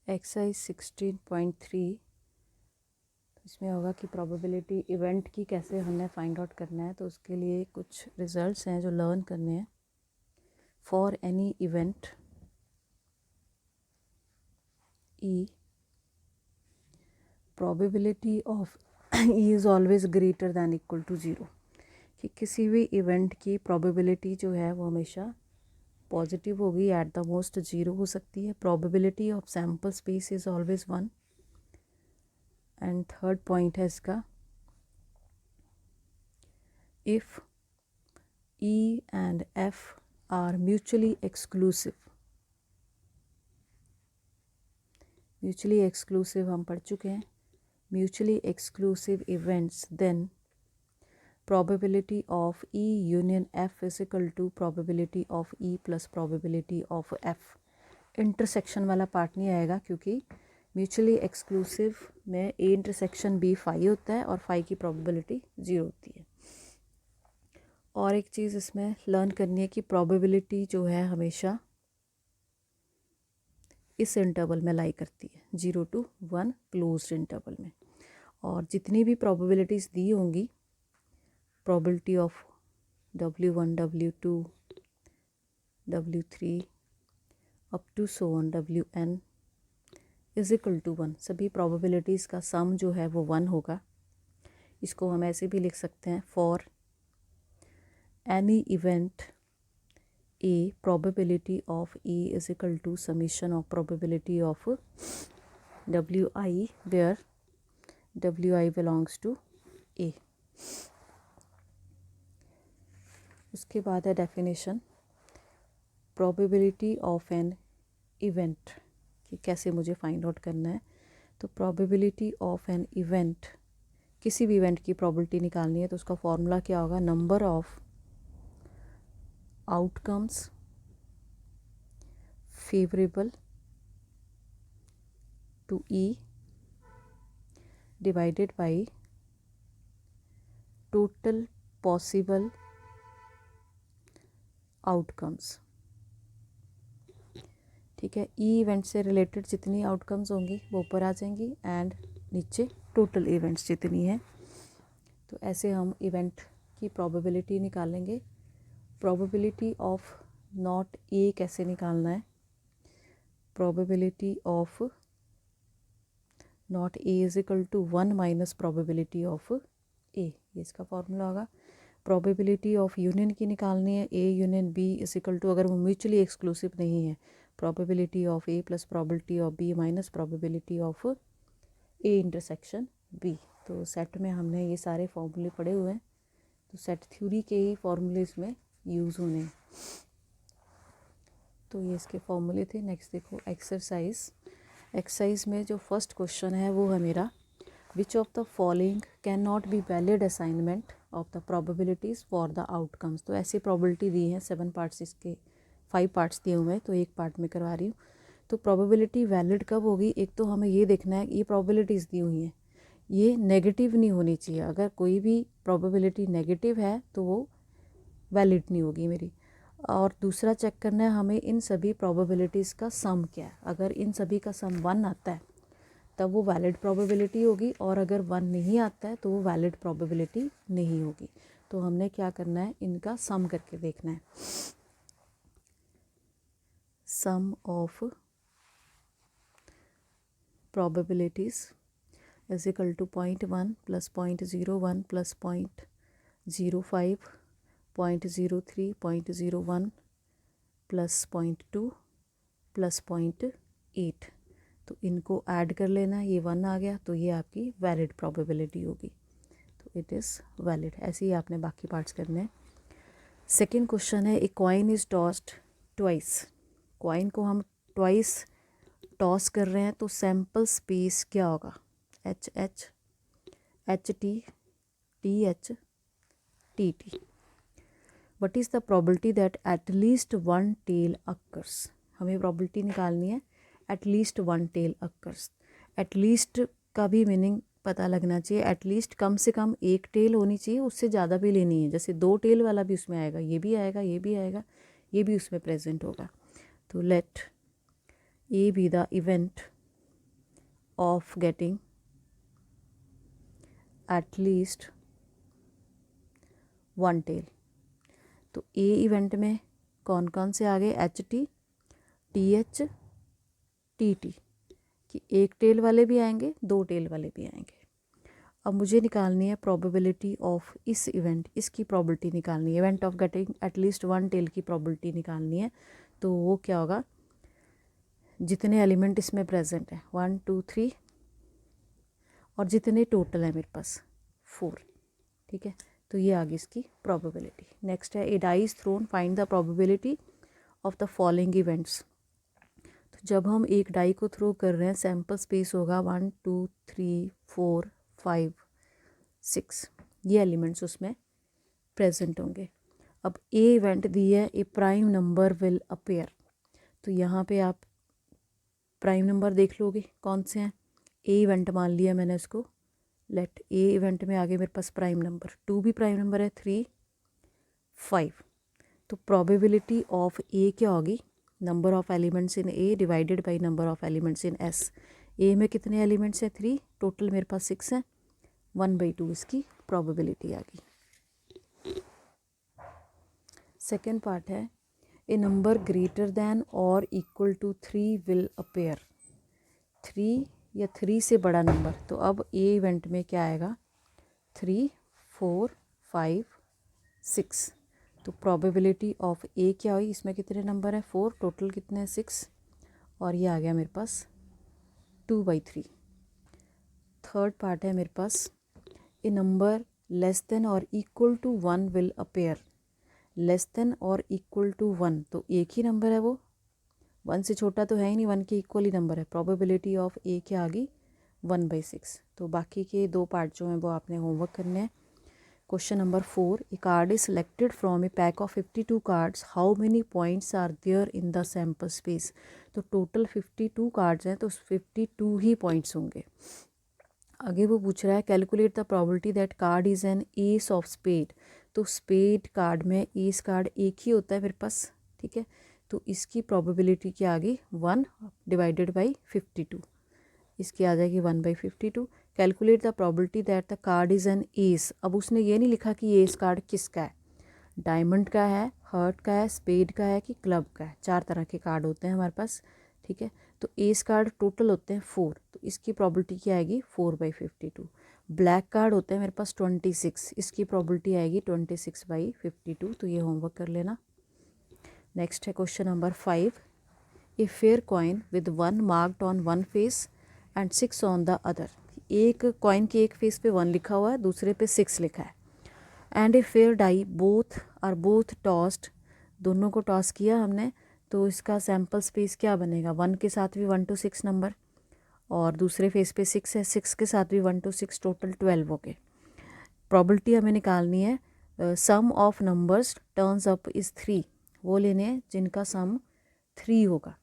Exercise 16.3 इसमें होगा कि प्रोबेबिलिटी इवेंट की कैसे हमने फाइंड आउट करना है। तो उसके लिए कुछ रिजल्ट्स हैं जो लर्न करने हैं। For any event E probability of E is always greater than equal to zero, कि किसी भी इवेंट की प्रोबेबिलिटी जो है वो हमेशा पॉजिटिव होगी, एट द मोस्ट ज़ीरो हो सकती है। Probability of sample space is always one. And third point है इसका, if E and F are mutually exclusive, mutually exclusive हम पढ़ चुके हैं। mutually exclusive events, then probability of E union F is equal to probability of E plus probability of F। Intersection वाला part नहीं आएगा क्योंकि म्यूचुअली एक्सक्लूसिव में A intersection B phi होता है और फाई की प्रोबेबिलिटी ज़ीरो होती है। और एक चीज़ इसमें लर्न करनी है कि प्रोबेबिलिटी जो है हमेशा इस इंटरवल में लाई करती है, 0 to 1 क्लोज्ड इंटरवल में। और जितनी भी प्रोबेबिलिटीज़ दी होंगी, probability of W1 W2 W3 up to so on WN is equal to 1, सभी प्रोबेबिलिटीज़ का सम जो है वो 1 होगा। इसको हम ऐसे भी लिख सकते हैं, for any event A probability of E is equal to summation of probability of WI where WI belongs to A। उसके बाद है definition probability of an event, कि कैसे मुझे फाइंड आउट करना है। तो प्रोबेबिलिटी ऑफ एन इवेंट, किसी भी इवेंट की प्रोबेबिलिटी निकालनी है तो उसका फॉर्मूला क्या होगा, number of outcomes favorable to E divided by total possible outcomes। ठीक है, ई इवेंट से रिलेटेड जितनी आउटकम्स होंगी वो ऊपर आ जाएंगी एंड नीचे टोटल इवेंट्स जितनी हैं। तो ऐसे हम इवेंट की प्रोबेबिलिटी निकालेंगे। प्रोबेबिलिटी ऑफ नॉट ए कैसे निकालना है, probability of not A is equal to 1 minus probability of A, ये इसका फॉर्मूला होगा। प्रोबेबिलिटी ऑफ यूनियन की निकालनी है, A union B is equal to, अगर वो म्यूचुअली एक्सक्लूसिव नहीं है, probability of A plus probability of B minus probability of A intersection B. तो सेट में हमने ये सारे फॉर्मूले पढ़े हुए हैं, तो सेट थ्योरी के ही फॉर्मूले इसमें यूज़ होने हैं। तो ये इसके फॉर्मूले थे। नेक्स्ट देखो एक्सरसाइज में जो फर्स्ट क्वेश्चन है वो है मेरा, which of the following can not be valid assignment of the probabilities for the outcomes. तो ऐसी प्रोबेबिलिटी दी है, 7 पार्ट्स, इसके 5 पार्ट्स दिए हुए हैं, तो एक पार्ट में करवा रही हूँ। तो प्रोबेबिलिटी वैलिड कब होगी, एक तो हमें ये देखना है ये प्रोबेबिलिटीज़ दी हुई हैं, ये नेगेटिव नहीं होनी चाहिए। अगर कोई भी प्रोबेबिलिटी नेगेटिव है तो वो वैलिड नहीं होगी मेरी। और दूसरा चेक करना है हमें इन सभी प्रोबेबिलिटीज़ का सम क्या है। अगर इन सभी का सम 1 आता है तब वो वैलिड प्रोबेबिलिटी होगी, और अगर 1 नहीं आता है तो वो वैलिड प्रोबेबिलिटी नहीं होगी। तो हमने क्या करना है, इनका सम करके देखना है। Sum of probabilities is equal to 0.1 plus 0.01 plus 0.05 0.03 0.01 plus 0.2 plus 0.8। तो इनको ऐड कर लेना, ये 1 आ गया तो ये आपकी वैलिड प्रोबेबिलिटी होगी, तो इट इज़ वैलिड। ऐसे ही आपने बाकी पार्ट्स करने हैं। सेकेंड क्वेश्चन है, a coin is tossed twice. Coin को हम ट्वाइस टॉस कर रहे हैं तो सैम्पल स्पेस क्या होगा, H H H T T H T T. What is the probability that at least 1 tail occurs. हमें प्रोबेबिलिटी निकालनी है at least 1 tail occurs. At least का भी मीनिंग पता लगना चाहिए, एट लीस्ट कम से कम एक टेल होनी चाहिए, उससे ज़्यादा भी लेनी है। जैसे 2 टेल वाला भी उसमें आएगा, ये भी आएगा, ये भी आएगा, ये भी उसमें प्रेजेंट होगा। तो let A be the event of getting at least one tail। तो ए इवेंट में कौन कौन से आ गए, H T, T H, T T, कि एक टेल वाले भी आएंगे, दो टेल वाले भी आएंगे। अब मुझे निकालनी है प्रोबेबिलिटी ऑफ इस इवेंट, इसकी प्रोबेबिलिटी निकालनी है, event of getting at least one tail की प्रोबेबिलिटी निकालनी है। तो वो क्या होगा, जितने एलिमेंट इसमें प्रेजेंट हैं 1 2 3 और जितने टोटल है मेरे पास 4, ठीक है। तो ये आ गई इसकी प्रोबेबिलिटी। नेक्स्ट है a die is thrown, find the probability of the following events. तो जब हम एक डाई को थ्रो कर रहे हैं, सैम्पल स्पेस होगा 1 2 3 4 5 6, ये एलिमेंट्स उसमें प्रेजेंट होंगे। अब ए इवेंट दी है, ए प्राइम नंबर विल अपीयर। तो यहाँ पे आप प्राइम नंबर देख लोगे कौन से हैं। ए इवेंट मान लिया मैंने उसको, लेट ए इवेंट में आगे मेरे पास प्राइम नंबर 2 भी प्राइम नंबर है, 3 5। तो प्रोबेबिलिटी ऑफ ए क्या होगी, number of elements in A divided by number of elements in S. A में कितने एलिमेंट्स हैं, 3, टोटल मेरे पास 6 हैं, 1/2 इसकी प्रोबेबिलिटी आ गई। सेकेंड पार्ट है, ए नंबर ग्रेटर दैन और इक्वल टू 3 विल अपीयर। 3 या 3 से बड़ा नंबर, तो अब ए इवेंट में क्या आएगा, 3 4 5 6। तो प्रोबेबिलिटी ऑफ ए क्या हुई, इसमें कितने नंबर है 4, टोटल कितने हैं 6, और ये आ गया मेरे पास 2/3। थर्ड पार्ट है मेरे पास, ए नंबर लेस देन और equal to 1 will appear. Less than और इक्वल टू 1, तो एक ही नंबर है वो, 1 से छोटा तो है ही नहीं, 1 के इक्वल ही नंबर है। प्रोबेबिलिटी ऑफ ए क्या आ गई, 1/6। तो बाकी के दो पार्ट जो हैं वो आपने होमवर्क करने हैं। Question number 4, a card is selected from a pack of 52 cards, how many points are there in the sample space. तो टोटल 52 कार्ड्स हैं, तो 52 ही पॉइंट्स होंगे। आगे वो पूछ रहा है calculate the probability that card is an ace of spade. तो स्पेड कार्ड में एस कार्ड एक ही होता है मेरे पास, ठीक है। तो इसकी प्रोबेबिलिटी क्या आ गई, 1 डिवाइडेड बाई 52, इसकी आ जाएगी 1/52। Calculate the probability that the card is an S. अब उसने ये नहीं लिखा कि एस कार्ड किसका है, डायमंड का है, हर्ट का है, स्पेड का है कि क्लब का है। 4 तरह के कार्ड होते हैं हमारे पास, ठीक है। तो एस कार्ड टोटल होते हैं 4, तो इसकी प्रोबेबिलिटी क्या आएगी, 4/52। ब्लैक कार्ड होते हैं मेरे पास 26, इसकी प्रोबेबिलिटी आएगी 26/52। तो ये होमवर्क कर लेना। नेक्स्ट है question number 5, A fair coin with 1 marked on one face and 6 on the other. एक कॉइन के एक फेस पे 1 लिखा हुआ है, दूसरे पे 6 लिखा है। And a fair die both are both tossed, दोनों को टॉस किया हमने, तो इसका सैम्पल स्पेस क्या बनेगा, 1 के साथ भी 1 to 6 नंबर, और दूसरे फेस पे 6 है, 6 के साथ भी 1 to 6, टोटल 12 हो गए। प्रोबेबिलिटी हमें निकालनी है, sum of numbers turns up is 3, वो लेने हैं जिनका सम 3 होगा।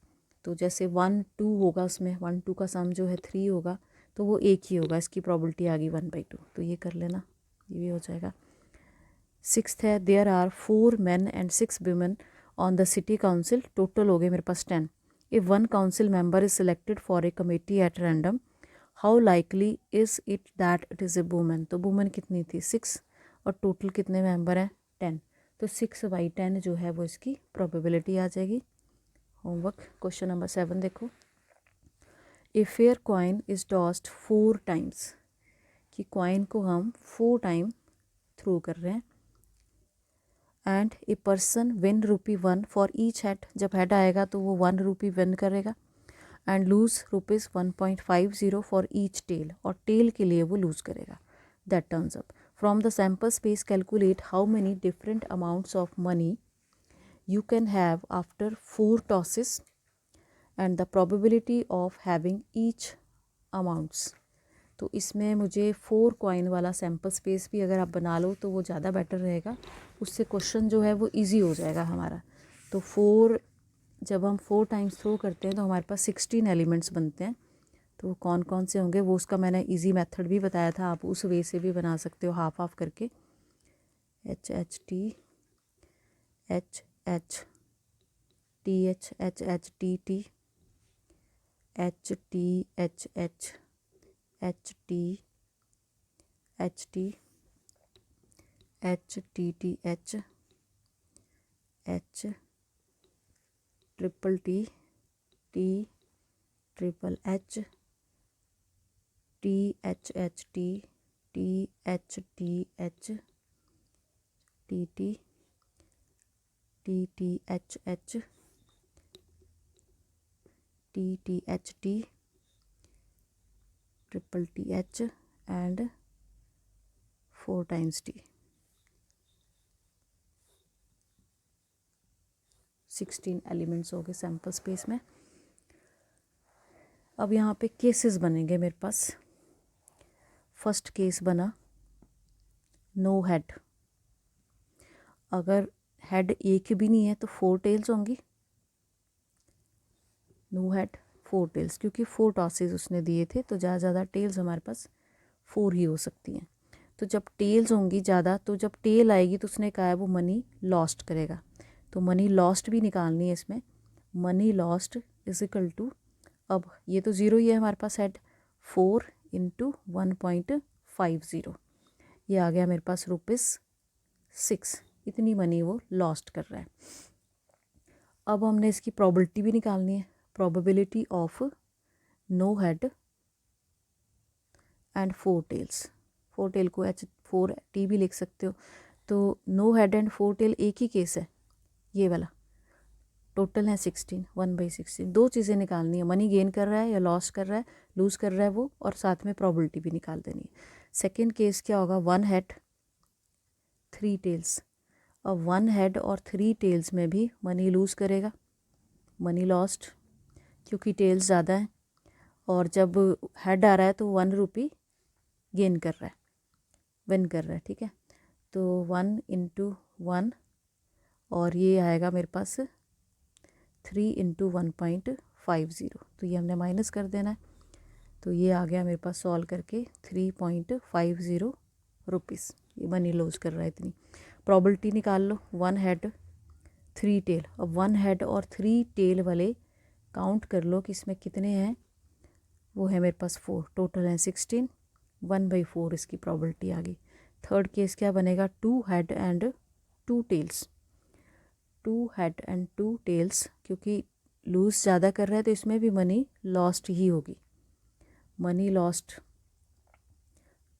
तो जैसे 1 2 होगा, उसमें 1 2 का सम जो है 3 होगा, तो वो एक ही होगा, इसकी प्रोबेबिलिटी आ गई 1/2। तो ये कर लेना, ये भी हो जाएगा। 6th है, there are 4 men and 6 women on the city council, total हो गए मेरे पास 10। If 1 council member is selected for a committee at random, how likely is it that it is a women. तो वुमेन कितनी थी, 6, और total कितने member हैं 10, तो 6/10 जो है वो इसकी प्रोबेबिलिटी आ जाएगी। होमवर्क क्वेश्चन नंबर 7 देखो, a fair coin is tossed 4 times, कि कॉइन को हम 4 टाइम थ्रो कर रहे हैं, and a person win ₹1 for each head, जब हेड आएगा तो वो 1 रुपी विन करेगा, and lose ₹1.50 for each tail, और टेल के लिए वो लूज़ करेगा, that turns up. From the sample space calculate how many different amounts of money you can have after 4 tosses and the probability of having each amounts। तो इसमें मुझे 4 coin वाला sample space भी अगर आप बना लो तो वो ज़्यादा बेटर रहेगा, उससे क्वेश्चन जो है वो इजी हो जाएगा हमारा। तो 4, जब हम 4 टाइम्स थ्रो करते हैं तो हमारे पास 16 एलिमेंट्स बनते हैं। तो वो कौन कौन से होंगे, वो उसका मैंने इजी मेथड भी बताया था, आप उस वे से भी बना सकते हो, हाफ हाफ करके, HHT HH TH HH TT H T H H H T H T H T T H H triple T T triple H T H H T T H T H T T T T H H T T H T triple T H and 4 times T. 16 elements हो गए sample space में। अब यहाँ पे cases बनेंगे मेरे पास। First case बना no head. अगर हेड एक भी नहीं है तो 4 टेल्स होंगी। नो हेड 4 टेल्स, क्योंकि 4 टॉसेस उसने दिए थे तो ज़्यादा टेल्स हमारे पास 4 ही हो सकती हैं। तो जब टेल्स होंगी ज़्यादा, तो जब टेल आएगी तो उसने कहा है वो मनी लॉस्ट करेगा। तो मनी लॉस्ट भी निकालनी है इसमें। Money lost is equal to, अब ये तो ज़ीरो ही है हमारे पास हेड, 4 इंटू 1.50, ये आ गया मेरे पास ₹6। इतनी मनी वो लॉस्ट कर रहा है। अब हमने इसकी प्रोबेबिलिटी भी निकालनी है। Probability of no head and 4 tails. 4 tail को H4T भी लिख सकते हो। तो नो हेड एंड 4 टेल एक ही केस है, ये वाला। टोटल है 16, 1/16। 2 चीज़ें निकालनी है, मनी गेन कर रहा है या लॉस कर रहा है, लूज़ कर रहा है वो, और साथ में प्रोबेबिलिटी भी निकाल देनी है। सेकेंड केस क्या होगा, 1 हेड 3 टेल्स। अब 1 हेड और 3 टेल्स में भी मनी लूज़ करेगा, मनी लॉस्ट, क्योंकि टेल्स ज़्यादा हैं। और जब हेड आ रहा है तो 1 रुपी गेन कर रहा है, विन कर रहा है, ठीक है। तो 1 इंटू 1, और ये आएगा मेरे पास 3 इंटू 1.50। तो ये हमने माइनस कर देना है। तो ये आ गया मेरे पास सॉल्व करके 3.50 रुपीज़। ये मनी लूज कर रहा है इतनी। प्रोबेबिलिटी निकाल लो, 1 हेड 3 टेल। अब 1 हेड और 3 टेल वाले काउंट कर लो कि इसमें कितने हैं। वो है मेरे पास 4, टोटल है 16। 1/4 इसकी प्रोबेबिलिटी आ गई। थर्ड केस क्या बनेगा, 2 head and 2 tails. 2 head and 2 tails, क्योंकि लूज़ ज़्यादा कर रहा है तो इसमें भी मनी लॉस्ट ही होगी। Money lost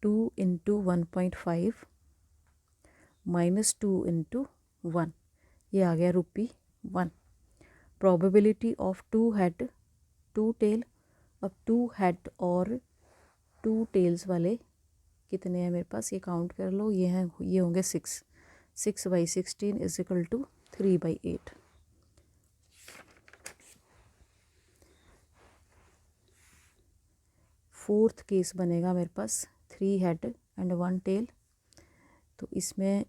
2 into 1.5 minus 2 into 1, ये आ गया ₹1। Probability of 2 head 2 tail. अब 2 हेड और 2 टेल्स वाले कितने हैं मेरे पास, ये काउंट कर लो। ये हैं, ये होंगे 6। 6/16 is equal to 3/8। Fourth case बनेगा मेरे पास 3 हेड एंड 1 टेल। तो इसमें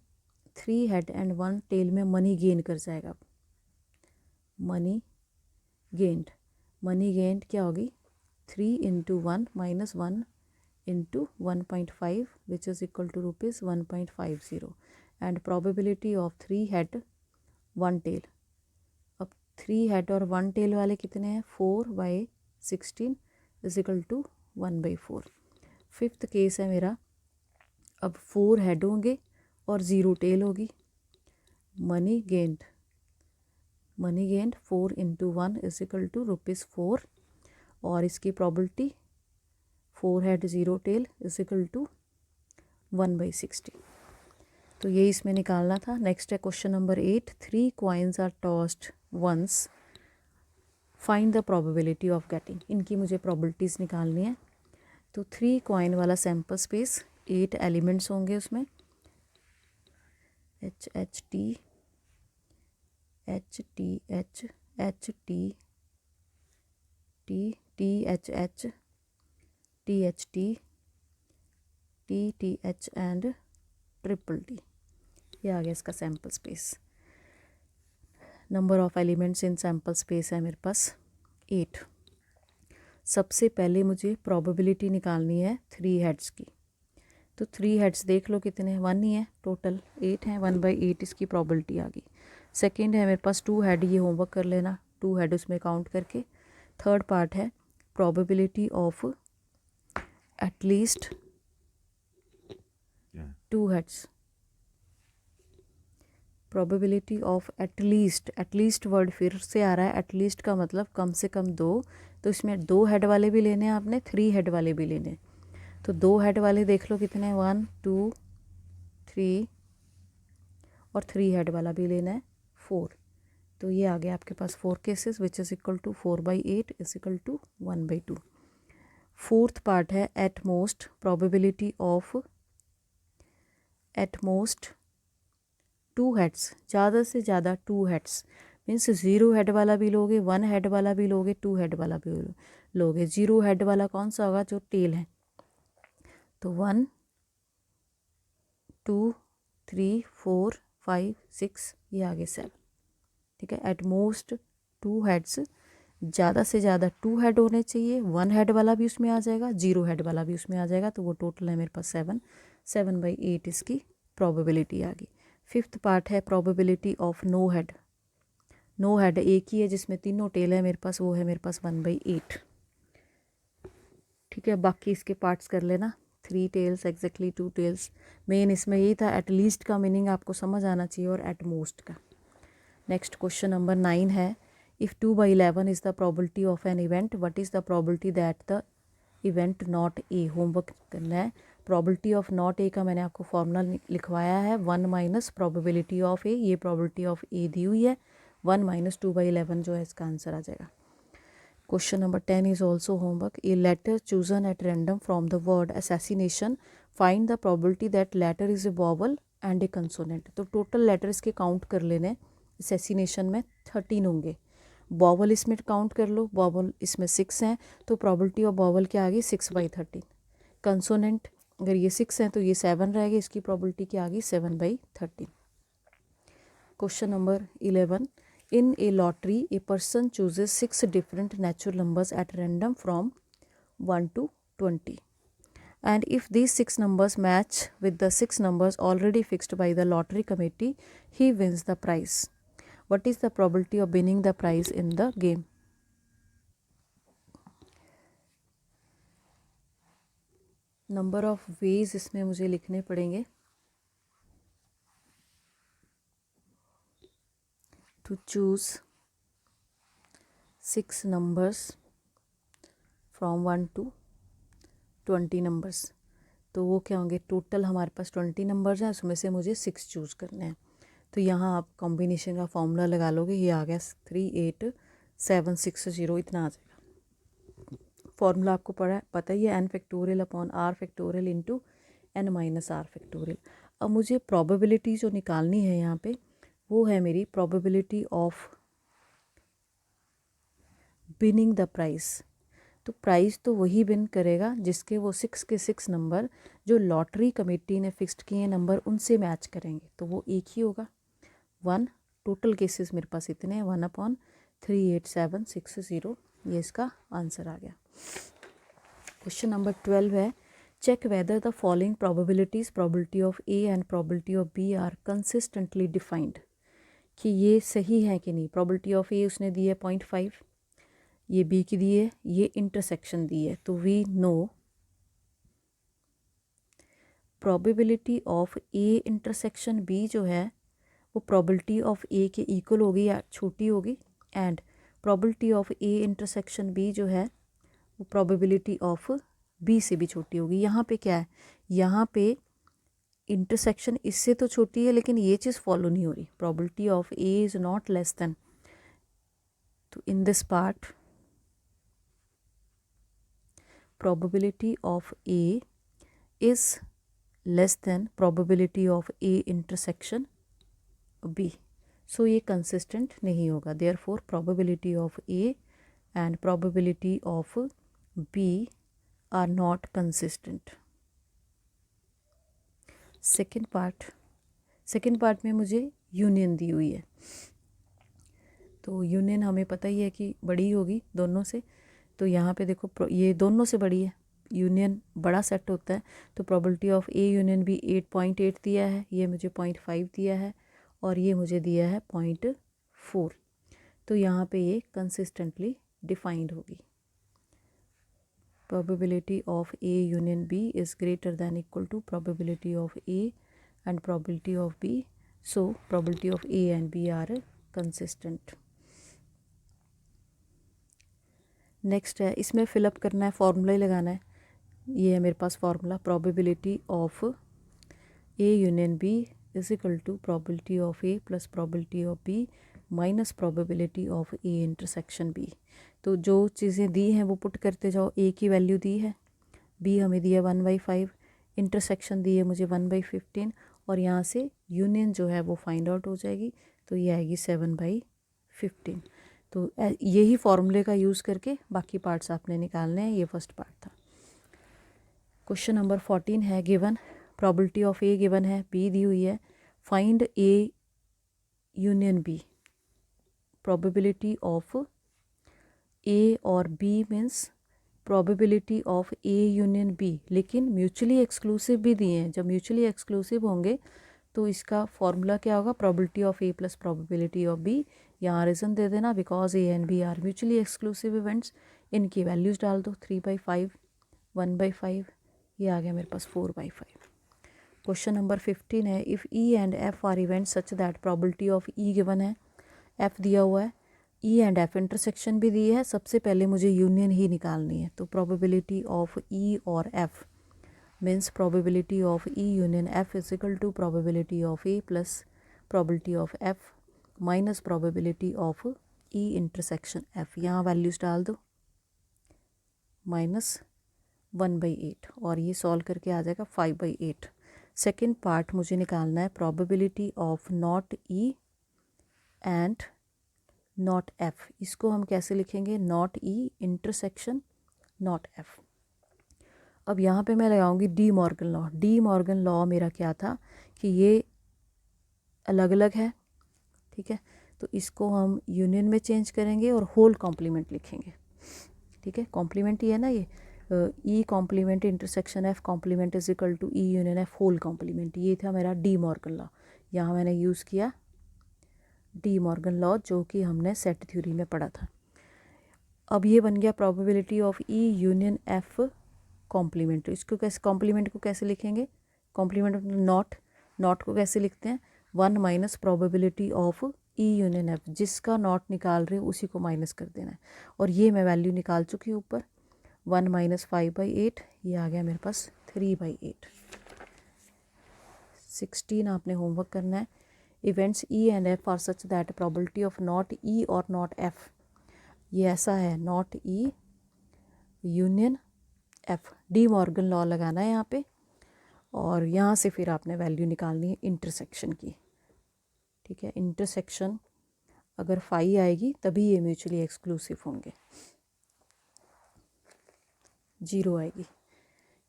3 हेड एंड 1 टेल में मनी गेन कर जाएगा। मनी गेंड, मनी गेंड क्या होगी, 3 into 1 minus 1 into 1.5 which is equal to ₹1.50। And probability of 3 head 1 tail. अब 3 हेड और 1 टेल वाले कितने हैं, 4/16 is equal to 1/4। Fifth case है मेरा, अब 4 हेड होंगे और 0 टेल होगी। Money gained 4 into 1 is equal to ₹4, और इसकी probability 4 head 0 tail is equal to 1/60। तो ये इसमें निकालना था। नेक्स्ट है question number 8। 3 coins are tossed once, find the probability of getting. इनकी मुझे प्रोबेबिलिटीज़ निकालनी है। तो 3 कॉइन वाला सैम्पल स्पेस, 8 एलिमेंट्स होंगे उसमें। HHT HTH HT TTHH THT TTH and TTT। ये आ गया इसका sample space. Number of elements in sample space है मेरे पास 8। सबसे पहले मुझे प्रोबेबिलिटी निकालनी है 3 हेड्स की। तो 3 हेड्स देख लो कितने हैं, 1 ही है, टोटल 8 हैं। 1/8 इसकी प्रोबेबिलिटी आ गई। सेकेंड है मेरे पास 2 हेड, ये होमवर्क कर लेना, 2 हेड उसमें काउंट करके। थर्ड पार्ट है probability of at least two heads. probability of at least word फिर से आ रहा है, एटलीस्ट का मतलब कम से कम दो, तो इसमें 2 हेड वाले भी लेने हैं आपने, 3 हेड वाले भी लेने। तो 2 हेड वाले देख लो कितने, 1 2 3, और 3 हेड वाला भी लेना है 4। तो ये आ गया आपके पास 4 cases, which is equal to 4/8 is equal to 1/2। Fourth part है at most probability of at most 2 heads, ज़्यादा से ज़्यादा 2 हेड्स, मीन्स 0 हेड वाला भी लोगे, 1 हेड वाला भी लोगे, 2 हेड वाला भी लोगे। 0 हेड वाला कौन सा होगा, जो टेल है। तो 1 2 3 4 5 6, ये आगे 7, ठीक है। एट मोस्ट 2 हेड्स, ज़्यादा से ज़्यादा 2 हेड होने चाहिए, 1 हेड वाला भी उसमें आ जाएगा, 0 हेड वाला भी उसमें आ जाएगा, तो वो टोटल है मेरे पास 7, 7/8 इसकी प्रोबेबिलिटी आ गई। फिफ्थ पार्ट है probability of no head. No head एक ही है जिसमें तीनों टेल है मेरे पास, वो है मेरे पास 1/8, ठीक है। बाकी इसके पार्ट्स कर लेना, 3 टेल्स एग्जैक्टली 2 टेल्स। मेन इसमें यही था, एटलीस्ट का मीनिंग आपको समझ आना चाहिए और एट मोस्ट का। नेक्स्ट क्वेश्चन नंबर 9 है, if 2/11 is the probability of an event, what is the probability that the event not a. Homework करना है। प्रोबेबिलिटी ऑफ नॉट ए का मैंने आपको फॉर्मूला लिखवाया है, 1 माइनस प्रोबेबिलिटी ऑफ ए, ये प्रोबेबिलिटी ऑफ ए दी हुई है, 1 माइनस 2/11 जो है इसका आंसर आ जाएगा। Question number 10 is also homework. A letter chosen at random from the word assassination, find the probability that letter is a vowel and a consonant. तो total letters के count कर लेने, असैसिनेशन में 13 होंगे, वॉवल इसमें count कर लो, vowel इसमें 6 हैं, तो प्रोबेबिलिटी ऑफ वॉवल क्या आ गई, 6/13। कंसोनेंट अगर ये 6 हैं तो ये 7 रहेगी, इसकी प्रोबेबिलिटी क्या आ गई, 7/13। Question number 11, in A lottery a person chooses 6 different natural numbers eight random from 1 to 20, and if these 6 numbers match with the 6 numbers already fixed by the lottery committee, he wins the prize. What is the probability of winning the prize in the game? Number of ways इसमें मुझे लिखने पड़ेंगे to choose 6 numbers from 1 to 20 numbers। तो वो क्या होंगे, total हमारे पास 20 numbers हैं, उसमें से मुझे 6 चूज़ करने हैं। तो यहाँ आप कॉम्बिनेशन का फॉर्मूला लगा लोगे, ये आ गया 38760, इतना आ जाएगा। फॉर्मूला आपको पता ही है, n factorial upon r factorial into n minus r factorial. अब मुझे प्रोबेबिलिटी जो निकालनी है यहाँ पे, वो है मेरी probability of winning the prize. तो प्राइज़ तो वही विन करेगा जिसके वो 6 के 6 नंबर जो लॉटरी कमेटी ने फिक्स्ड किए नंबर उनसे मैच करेंगे, तो वो एक ही होगा 1। टोटल केसेस मेरे पास इतने हैं, 1/38760, ये इसका आंसर आ गया। क्वेश्चन नंबर 12 है, check whether the following probabilities, probability of A and probability of B are consistently defined, कि ये सही है कि नहीं। प्रोबेबिलिटी ऑफ ए उसने दी है 0.5, ये बी की दी है, ये इंटरसेक्शन दी है, तो we know probability of A intersection B जो है वो प्रोबेबिलिटी ऑफ ए के इक्वल होगी या छोटी होगी, and probability of A intersection B जो है वो प्रोबेबिलिटी ऑफ बी से भी छोटी होगी। यहाँ पे क्या है, यहाँ पे इंटरसेक्शन इससे तो छोटी है लेकिन ये चीज़ फॉलो नहीं हो रही, probability of A is not less than, तो in this part probability of A is less than probability of A intersection B, so ये consistent नहीं होगा, therefore probability of A and probability of B are not consistent। Second part में मुझे union दी हुई है, तो union हमें पता ही है कि बड़ी होगी दोनों से, तो यहाँ पे देखो ये दोनों से बड़ी है, यूनियन बड़ा सेट होता है, तो प्रोबेबिलिटी ऑफ ए यूनियन भी 8.8 दिया है, ये मुझे 0.5 दिया है, और ये मुझे दिया है 0.4, तो यहाँ पे ये कंसिस्टेंटली डिफाइंड होगी। probability of A union B is greater than equal to probability of A and probability of B. So probability of A and B are consistent. Next है, इसमें फिलअप करना है, फॉर्मूला ही लगाना है. ये है मेरे पास formula, probability of A union B is equal to probability of A plus probability of B minus probability of A intersection B. तो जो चीज़ें दी हैं वो पुट करते जाओ. A की वैल्यू दी है, B हमें दिया 1/5, इंटरसेक्शन दी है मुझे 1/15 और यहाँ से यूनियन जो है वो फाइंड आउट हो जाएगी. तो ये आएगी 7/15. तो यही फॉर्मूले का यूज़ करके बाकी पार्ट्स आपने निकालने हैं. ये फर्स्ट पार्ट था. क्वेश्चन नंबर 14 है, given probability of A given है, बी दी हुई है, find A union B. Probability of A और B means probability of A union B, लेकिन म्यूचुअली एक्सक्लूसिव भी दिए हैं. जब म्यूचुअली एक्सक्लूसिव होंगे तो इसका फॉर्मूला क्या होगा, probability of A plus probability of B. यहाँ रीज़न दे देना, because A and B are mutually exclusive events. इनकी वैल्यूज़ डाल दो, 3/5, 1/5, ये आ गया मेरे पास 4/5. क्वेश्चन नंबर 15 है, if E and F are event such that probability of E given है, एफ दिया हुआ है, ई एंड एफ इंटरसेक्शन भी दी है. सबसे पहले मुझे यूनियन ही निकालनी है. तो प्रोबेबिलिटी ऑफ ई और F means probability of E union F is equal to probability of A plus probability of F minus probability of E intersection F. यहाँ वैल्यूज़ डाल दो, -1/8 और ये सॉल्व करके आ जाएगा 5/8. सेकेंड पार्ट मुझे निकालना है, probability of not E and not F. इसको हम कैसे लिखेंगे, not E intersection not F. अब यहाँ पे मैं लगाऊंगी D Morgan law. D Morgan law मेरा क्या था कि ये अलग अलग है, ठीक है, तो इसको हम यूनियन में चेंज करेंगे और होल कॉम्प्लीमेंट लिखेंगे. ठीक है, कॉम्प्लीमेंट ही है ना ये, E complement intersection F complement is equal to E union F whole complement. ये था मेरा डी मॉर्गन लॉ. यहाँ मैंने यूज़ किया डी मॉर्गन लॉ जो कि हमने सेट थ्योरी में पढ़ा था. अब ये बन गया probability of E union F complement. इसको कैसे, कॉम्प्लीमेंट को कैसे लिखेंगे, कॉम्प्लीमेंट नॉट, नॉट को कैसे लिखते हैं, 1 minus probability of E union F. जिसका नॉट निकाल रहे हो उसी को माइनस कर देना है. और ये मैं वैल्यू निकाल चुकी हूँ ऊपर, 1 माइनस 5/8, ये आ गया मेरे पास 3/8. 16 आपने होमवर्क करना है. Events E and F are such that probability of not E और नॉट एफ, ये ऐसा है, not E union F. De Morgan law लगाना है यहाँ पे और यहाँ से फिर आपने वैल्यू निकालनी है इंटरसेक्शन की. ठीक है, इंटरसेक्शन अगर 5 आएगी तभी ये म्यूचुअली एक्सक्लूसिव होंगे, 0 आएगी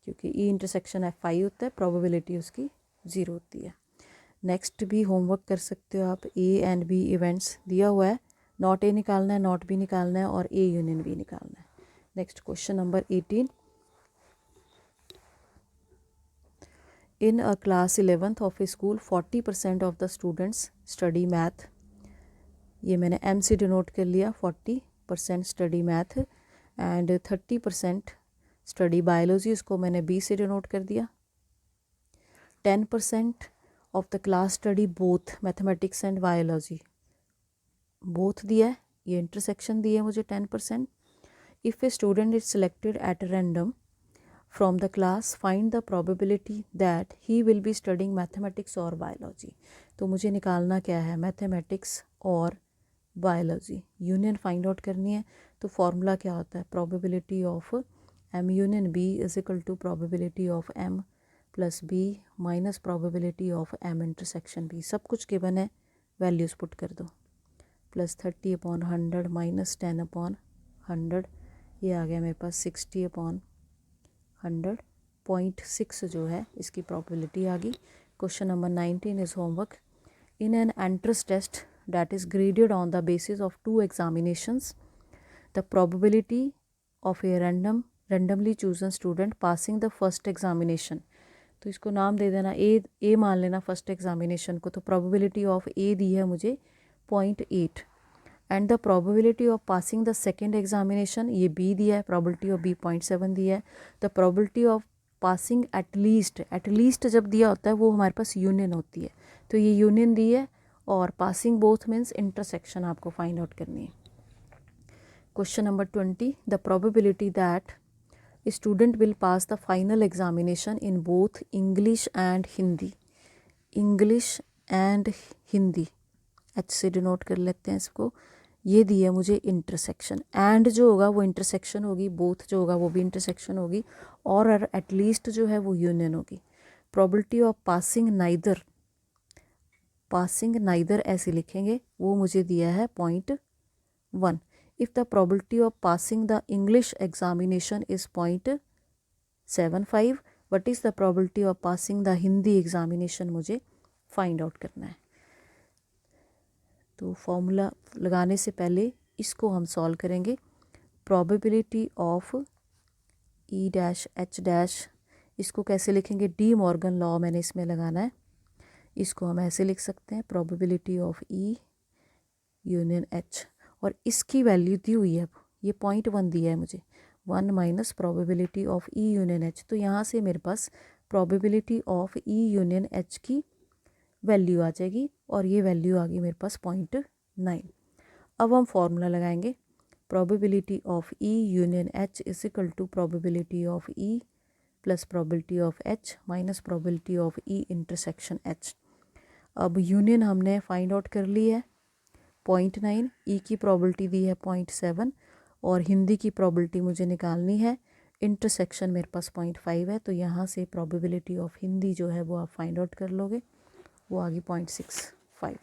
क्योंकि ई इंटरसेक्शन एफ 5 होता है, प्रोबेबिलिटी उसकी 0 होती है. नेक्स्ट भी होमवर्क कर सकते हो आप. ए एंड बी इवेंट्स दिया हुआ है, नॉट ए निकालना है, नॉट बी निकालना है और ए यूनियन बी निकालना है. Next question number 18, in a class 11th of a school 40% of the students study math. ये मैंने M से डिनोट कर लिया, 40% study math and 30% study biology, उसको मैंने B से डिनोट कर दिया. 10% of the class study both mathematics and biology, both दिया है, ये इंटरसेक्शन दी है मुझे 10%. If a student is selected at random from the class, find the probability that he will be studying mathematics or biology. तो मुझे निकालना क्या है, मैथमेटिक्स और बायोलॉजी. यूनियन फाइंड आउट करनी है. तो फॉर्मूला क्या होता है, probability of M union B is equal to probability of M plus B minus probability of M intersection B. सब कुछ गिवन है, वैल्यूज़ पुट कर दो. +30/100 माइनस 10/100, ये आ गया मेरे पास 60/100. 0.6 जो है इसकी प्रोबेबिलिटी आ गई. Question number 19 is homework. In an entrance test that is graded on the basis of 2 examinations, the probability of a randomly chosen student passing the first examination. तो इसको नाम दे देना ए मान लेना फर्स्ट एग्जामिनेशन को. तो प्रोबेबिलिटी ऑफ ए दी है मुझे 0.8 and the probability of passing the second examination, ये बी दिया है, प्रोबेबिलिटी ऑफ बी 0.7 दिया है। The probability of passing at least जब दिया होता है वो हमारे पास यूनियन होती है, तो ये यूनियन दी है। और पासिंग बोथ मीन्स इंटरसेक्शन आपको फाइंड आउट करनी है। Question number 20, the probability that student will pass the final examination in both English and Hindi. English and Hindi H से डिनोट कर लेते हैं इसको। ये दी है मुझे इंटरसेक्शन, एंड जो होगा वो इंटरसेक्शन होगी, बोथ जो होगा वो भी इंटरसेक्शन होगी, और एटलीस्ट जो है वो यूनियन होगी। प्रोबेबिलिटी ऑफ पासिंग नाइदर ऐसे लिखेंगे, वो मुझे दिया है 0.1। If the probability of passing the English examination is 0.75, what is the probability of passing the Hindi examination मुझे फाइंड आउट करना है। तो फॉर्मूला लगाने से पहले इसको हम सॉल्व करेंगे। Probability of E dash H dash, इसको कैसे लिखेंगे, डी मॉर्गन लॉ मैंने इसमें लगाना है। इसको हम ऐसे लिख सकते हैं, probability of E union H, और इसकी वैल्यू दी हुई है, ये 0.1 दिया है मुझे, 1 minus probability of E union H. तो यहाँ से मेरे पास probability of E union H की वैल्यू आ जाएगी, और ये वैल्यू आ गई मेरे पास 0.9। अब हम फॉर्मूला लगाएंगे, probability of E union H is equal to probability of E plus probability of H minus probability of E intersection H. अब यूनियन हमने फाइंड आउट कर ली है 0.9, ई की प्रोबेबिलिटी दी है 0.7, और हिंदी की प्रोबेबिलिटी मुझे निकालनी है, इंटरसेक्शन मेरे पास 0.5 है, तो यहाँ से प्रोबेबिलिटी ऑफ हिंदी जो है वो आप फाइंड आउट कर लोगे, वो आ गई 0.65।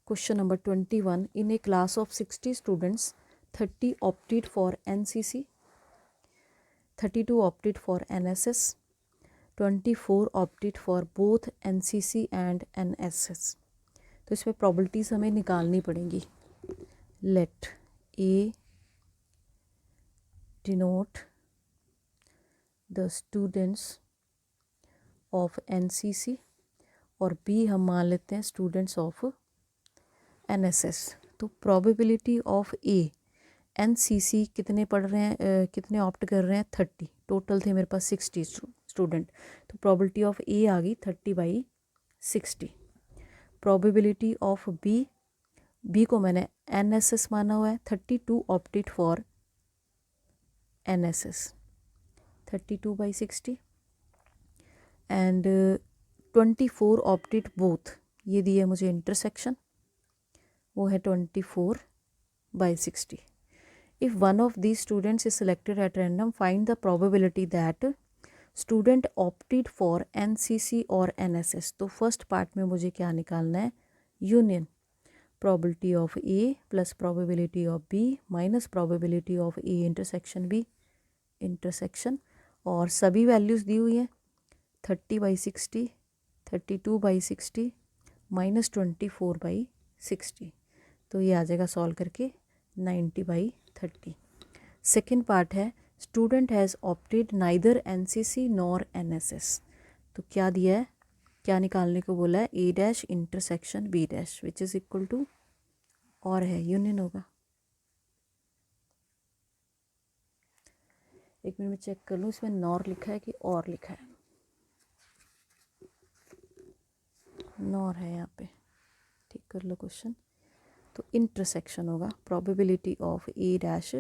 Question number 21, in a class of 60 students 30 opted for NCC, 32 opted for NSS, 24 opted for both NCC and NSS. तो इसमें प्रोबेबिलिटीज़ हमें निकालनी पड़ेंगी। Let A denote the students of NCC, और बी हम मान लेते हैं स्टूडेंट्स ऑफ एनएसएस। तो प्रोबेबिलिटी ऑफ ए, एनसीसी कितने पढ़ रहे हैं, कितने ऑप्ट कर रहे हैं, 30, टोटल थे मेरे पास 60 स्टूडेंट, तो प्रोबेबिलिटी ऑफ ए आ गई 30/60। प्रोबेबिलिटी ऑफ बी को मैंने एनएसएस माना हुआ है, 32 opted for NSS, 32/60, and 24 opted both, ये दिए मुझे इंटरसेक्शन, वो है 24/60। If one of the students is selected at random, find the probability that student opted for NCC और एनएसएस। तो फर्स्ट पार्ट में मुझे क्या निकालना है, union, probability of A plus probability of B minus probability of A intersection B intersection, और सभी values दी हुई हैं, 30/60, 32/60 माइनस 24/60, तो ये आ जाएगा सॉल्व करके 90/30। सेकेंड पार्ट है, student has opted neither NCC nor NSS. तो क्या दिया है, क्या निकालने को बोला है, A dash intersection B dash which is equal to, और है यूनियन होगा। एक मिनट में चेक कर लूँ इसमें नॉर लिखा है कि और लिखा है, नॉर है यहाँ पे, ठीक कर लो क्वेश्चन। तो इंटरसेक्शन होगा, probability of A dash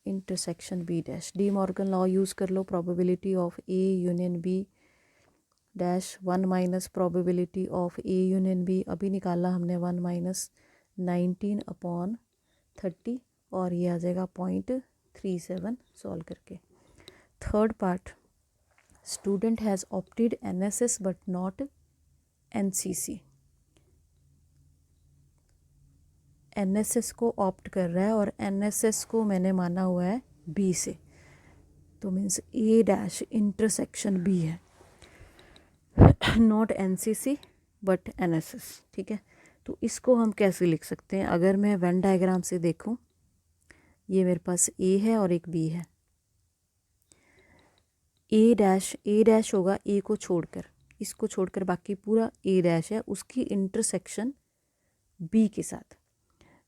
intersection B dash, De Morgan law use कर लो, probability of A union B dash 1 minus probability of A union B, अभी निकाला हमने 1 माइनस 19/30, और ये आ जाएगा 0.37 सॉल्व करके। Third part, student has opted NSS but not NCC, NSS को ऑप्ट कर रहा है और एनएसएस को मैंने माना हुआ है बी से, तो मीन्स ए डैश इंटरसेक्शन बी है, नॉट एनसीसी बट एनएसएस, ठीक है। तो इसको हम कैसे लिख सकते हैं, अगर मैं वेन डायग्राम से देखूं, ये मेरे पास ए है और एक बी है, ए डैश होगा ए को छोड़कर, इसको छोड़कर बाकी पूरा ए डैश है, उसकी इंटरसेक्शन बी के साथ,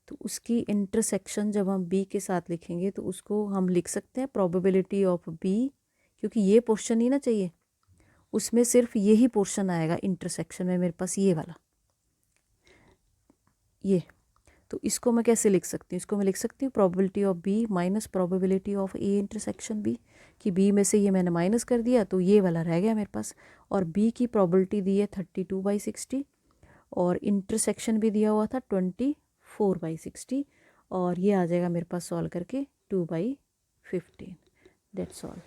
तो उसकी इंटरसेक्शन जब हम बी के साथ लिखेंगे तो उसको हम लिख सकते हैं प्रोबेबिलिटी ऑफ बी, क्योंकि ये पोर्शन ही ना चाहिए, उसमें सिर्फ यही पोर्शन आएगा इंटरसेक्शन में मेरे पास, ये वाला, ये। तो इसको मैं कैसे लिख सकती हूँ, इसको मैं लिख सकती हूँ probability of B minus probability of A intersection B, कि बी में से ये मैंने माइनस कर दिया तो ये वाला रह गया मेरे पास। और बी की प्रोबेबिलिटी दी है 32/60 और इंटरसेक्शन भी दिया हुआ था 24/60, और ये आ जाएगा मेरे पास सॉल्व करके 2/15। That's all.